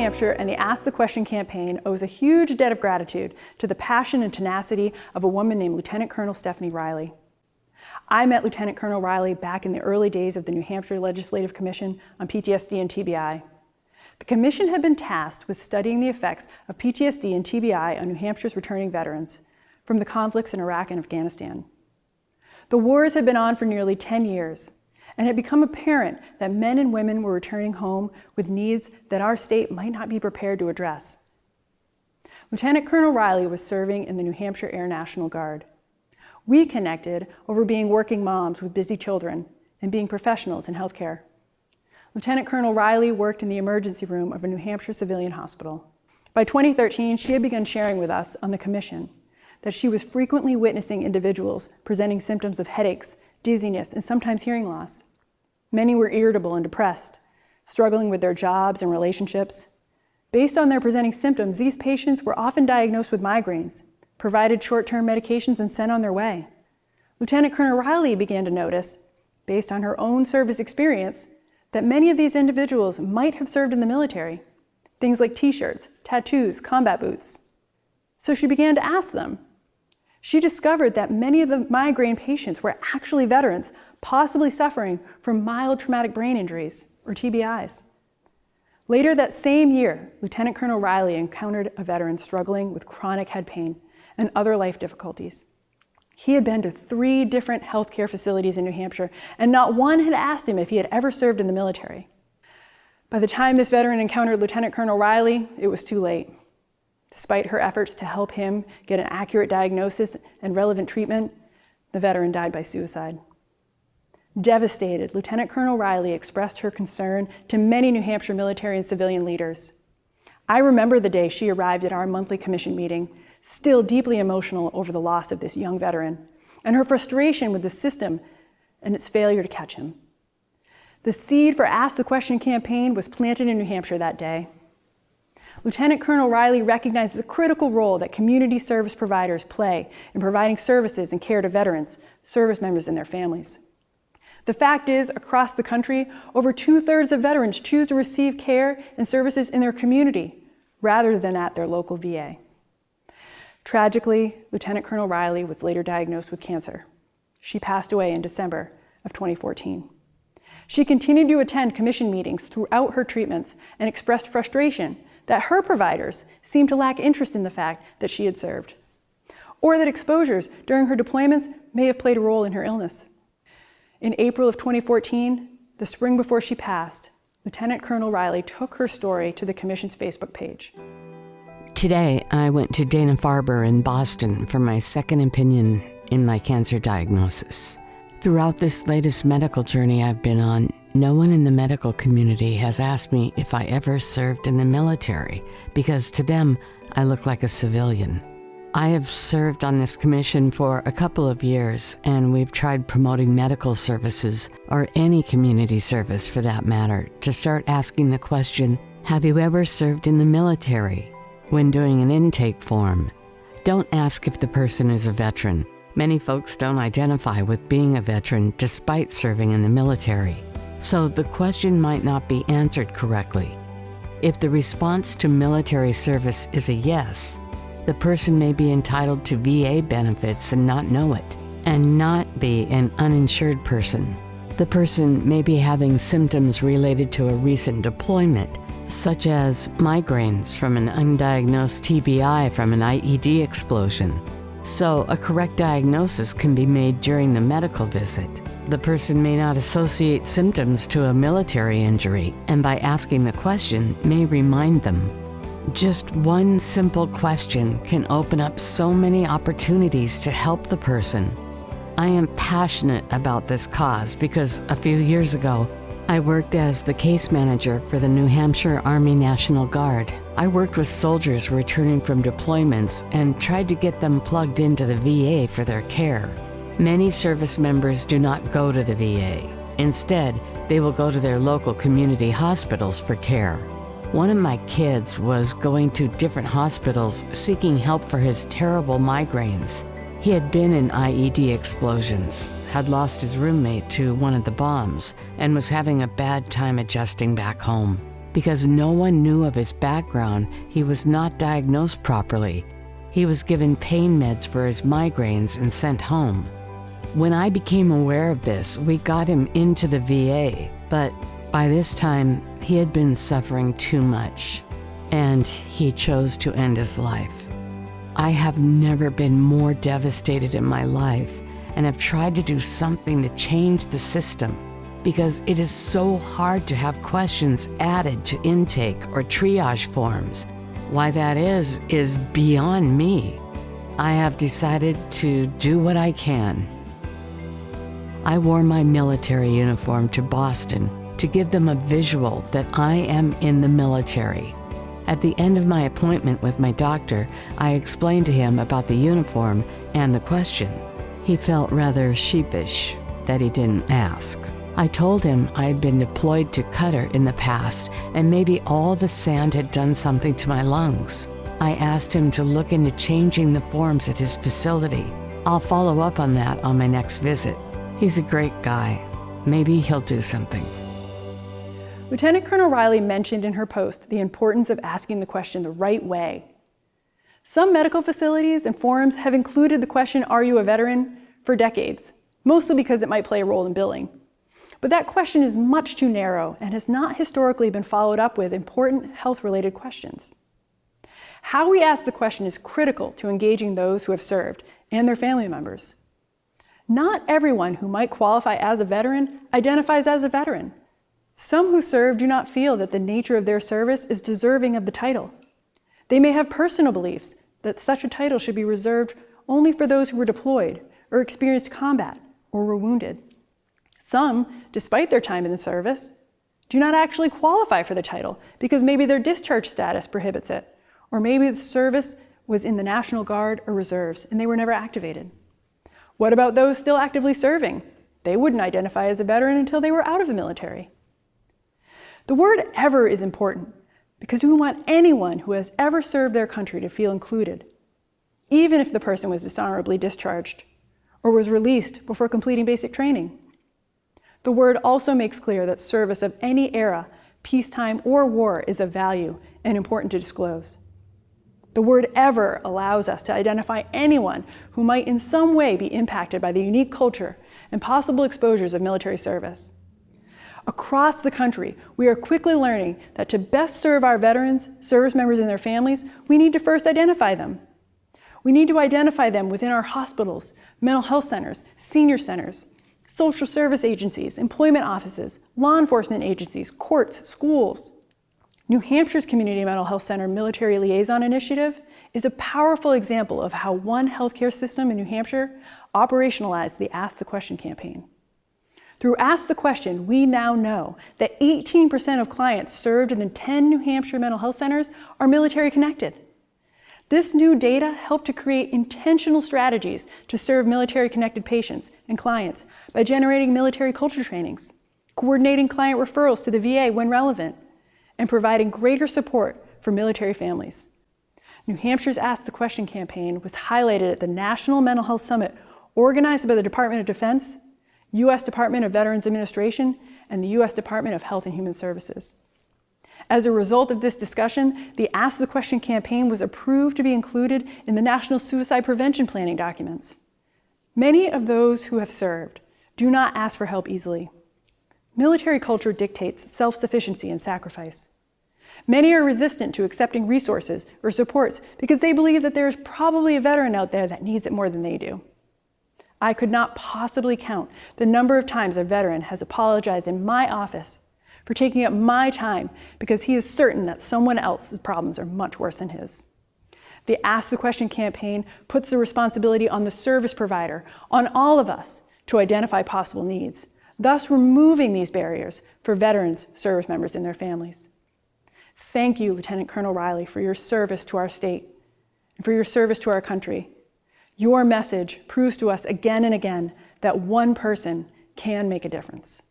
Hampshire and the Ask the Question campaign owes a huge debt of gratitude to the passion and tenacity of a woman named Lt Col Stephanie Riley. I met Lt Col Riley back in the early days of the New Hampshire Legislative Commission on PTSD and TBI. The commission had been tasked with studying the effects of PTSD and TBI on New Hampshire's returning veterans from the conflicts in Iraq and Afghanistan. The wars had been on for nearly 10 years, and it had become apparent that men and women were returning home with needs that our state might not be prepared to address. Lt Col Riley was serving in the New Hampshire Air National Guard. We connected over being working moms with busy children and being professionals in healthcare. Lt Col Riley worked in the emergency room of a New Hampshire civilian hospital. By 2013, she had begun sharing with us on the commission that she was frequently witnessing individuals presenting symptoms of headaches, dizziness, and sometimes hearing loss. Many were irritable and depressed, struggling with their jobs and relationships. Based on their presenting symptoms, these patients were often diagnosed with migraines, provided short-term medications, and sent on their way. Lt Col Riley began to notice, based on her own service experience, that many of these individuals might have served in the military. Things like t-shirts, tattoos, combat boots. So she began to ask them. She discovered that many of the migraine patients were actually veterans, possibly suffering from mild traumatic brain injuries, or TBIs. Later that same year, Lt Col Riley encountered a veteran struggling with chronic head pain and other life difficulties. He had been to 3 different healthcare facilities in New Hampshire, and not one had asked him if he had ever served in the military. By the time this veteran encountered Lt Col Riley, it was too late. Despite her efforts to help him get an accurate diagnosis and relevant treatment, the veteran died by suicide. Devastated, Lt Col Riley expressed her concern to many New Hampshire military and civilian leaders. I remember the day she arrived at our monthly commission meeting, still deeply emotional over the loss of this young veteran, and her frustration with the system and its failure to catch him. The seed for Ask the Question campaign was planted in New Hampshire that day. Lt Col Riley recognized the critical role that community service providers play in providing services and care to veterans, service members, and their families. The fact is, across the country, over 2/3 of veterans choose to receive care and services in their community rather than at their local VA. Tragically, Lt Col Riley was later diagnosed with cancer. She passed away in December of 2014. She continued to attend commission meetings throughout her treatments and expressed frustration that her providers seemed to lack interest in the fact that she had served, or that exposures during her deployments may have played a role in her illness. In April of 2014, the spring before she passed, Lt Col Riley took her story to the Commission's Facebook page. Today, I went to Dana-Farber in Boston for my second opinion in my cancer diagnosis. Throughout this latest medical journey I've been on, no one in the medical community has asked me if I ever served in the military, because to them, I look like a civilian. I have served on this commission for a couple of years, and we've tried promoting medical services, or any community service for that matter, to start asking the question, have you ever served in the military? When doing an intake form, don't ask if the person is a veteran. Many folks don't identify with being a veteran despite serving in the military, so the question might not be answered correctly. If the response to military service is a yes, the person may be entitled to VA benefits and not know it, and not be an uninsured person. The person may be having symptoms related to a recent deployment, such as migraines from an undiagnosed TBI from an IED explosion. So a correct diagnosis can be made during the medical visit. The person may not associate symptoms to a military injury, and by asking the question may remind them. Just one simple question can open up so many opportunities to help the person. I am passionate about this cause because a few years ago, I worked as the case manager for the New Hampshire Army National Guard. I worked with soldiers returning from deployments and tried to get them plugged into the VA for their care. Many service members do not go to the VA. Instead, they will go to their local community hospitals for care. One of my kids was going to different hospitals seeking help for his terrible migraines. He had been in IED explosions, had lost his roommate to one of the bombs, and was having a bad time adjusting back home. Because no one knew of his background, he was not diagnosed properly. He was given pain meds for his migraines and sent home. When I became aware of this, we got him into the VA, but by this time, he had been suffering too much, and he chose to end his life. I have never been more devastated in my life, and have tried to do something to change the system, because it is so hard to have questions added to intake or triage forms. Why that is beyond me. I have decided to do what I can. I wore my military uniform to Boston to give them a visual that I am in the military. At the end of my appointment with my doctor, I explained to him about the uniform and the question. He felt rather sheepish that he didn't ask. I told him I had been deployed to Qatar in the past, and maybe all the sand had done something to my lungs. I asked him to look into changing the forms at his facility. I'll follow up on that on my next visit. He's a great guy. Maybe he'll do something. Lt Col Riley mentioned in her post the importance of asking the question the right way. Some medical facilities and forums have included the question, "Are you a veteran?" for decades, mostly because it might play a role in billing. But that question is much too narrow and has not historically been followed up with important health-related questions. How we ask the question is critical to engaging those who have served and their family members. Not everyone who might qualify as a veteran identifies as a veteran. Some who serve do not feel that the nature of their service is deserving of the title. They may have personal beliefs that such a title should be reserved only for those who were deployed or experienced combat or were wounded. Some, despite their time in the service, do not actually qualify for the title because maybe their discharge status prohibits it, or maybe the service was in the National Guard or Reserves and they were never activated. What about those still actively serving? They wouldn't identify as a veteran until they were out of the military. The word "ever" is important because we want anyone who has ever served their country to feel included, even if the person was dishonorably discharged or was released before completing basic training. The word also makes clear that service of any era, peacetime or war, is of value and important to disclose. The word "ever" allows us to identify anyone who might in some way be impacted by the unique culture and possible exposures of military service. Across the country, we are quickly learning that to best serve our veterans, service members, and their families, we need to first identify them. We need to identify them within our hospitals, mental health centers, senior centers, social service agencies, employment offices, law enforcement agencies, courts, schools. New Hampshire's Community Mental Health Center Military Liaison Initiative is a powerful example of how one healthcare system in New Hampshire operationalized the Ask the Question campaign. Through Ask the Question, we now know that 18% of clients served in the 10 New Hampshire mental health centers are military connected. This new data helped to create intentional strategies to serve military-connected patients and clients by generating military culture trainings, coordinating client referrals to the VA when relevant, and providing greater support for military families. New Hampshire's Ask the Question campaign was highlighted at the National Mental Health Summit organized by the Department of Defense, U.S. Department of Veterans Administration, and the U.S. Department of Health and Human Services. As a result of this discussion, the Ask the Question campaign was approved to be included in the National Suicide Prevention Planning documents. Many of those who have served do not ask for help easily. Military culture dictates self-sufficiency and sacrifice. Many are resistant to accepting resources or supports because they believe that there is probably a veteran out there that needs it more than they do. I could not possibly count the number of times a veteran has apologized in my office for taking up my time because he is certain that someone else's problems are much worse than his. The Ask the Question campaign puts the responsibility on the service provider, on all of us, to identify possible needs, thus removing these barriers for veterans, service members, and their families. Thank you, Lt Col Riley, for your service to our state and for your service to our country. Your message proves to us again and again that one person can make a difference.